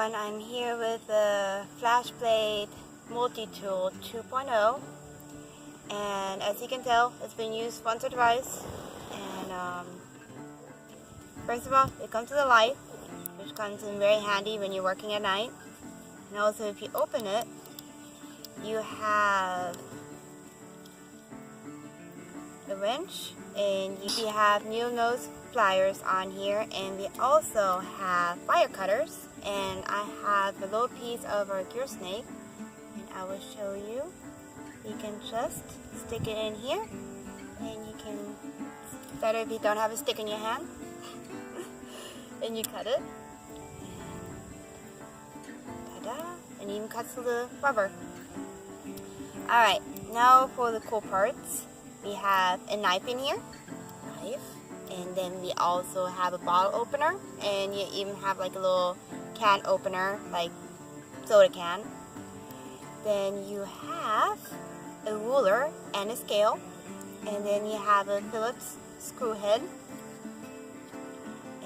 everyone, I'm here with the Flashblade Multi-Tool 2.0, and as you can tell, it's been used once or twice. And first of all, it comes with a light, which comes in very handy when you're working at night. And also, if you open it, you have the wrench, and you have needle nose pliers on here, and we also have wire cutters, and I have a little piece of our gear snake, and I will show you. You can just stick it in here, and you can, it's better if you don't have a stick in your hand, and you cut it, and ta-da, and you even cut through the rubber. Alright, now for the cool parts. We have a knife in here, and then we also have a bottle opener, and you even have like a little can opener, like soda can. Then you have a ruler and a scale, and then you have a Phillips screw head,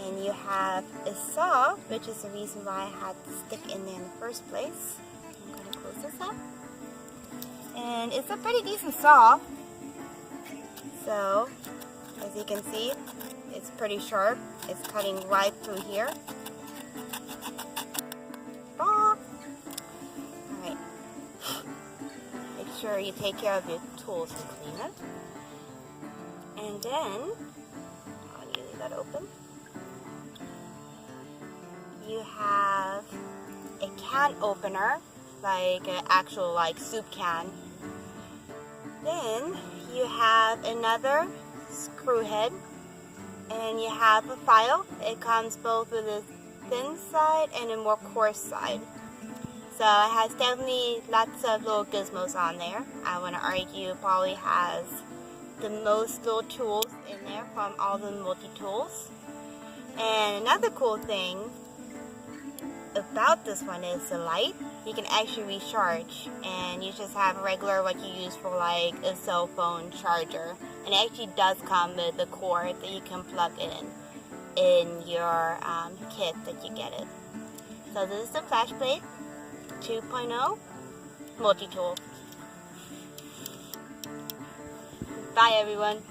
and you have a saw, which is the reason why I had to stick in there in the first place. I'm going to close this up, and it's a pretty decent saw. So, as you can see, it's pretty sharp. It's cutting right through here. Alright. Make sure you take care of your tools and clean it. And then, I'll leave that open. You have a can opener, like an actual soup can. Then you have another screw head, and you have a file. It comes both with a thin side and a more coarse side. So it has definitely lots of little gizmos on there. I want to argue it probably has the most little tools in there from all the multi-tools. And another cool thing about this one is the light. You can actually recharge, and you just have a regular what you use for like a cell phone charger, and it actually does come with the cord that you can plug in your kit that you get it. So this is the Flashblade 2.0 Multi-Tool. Bye everyone.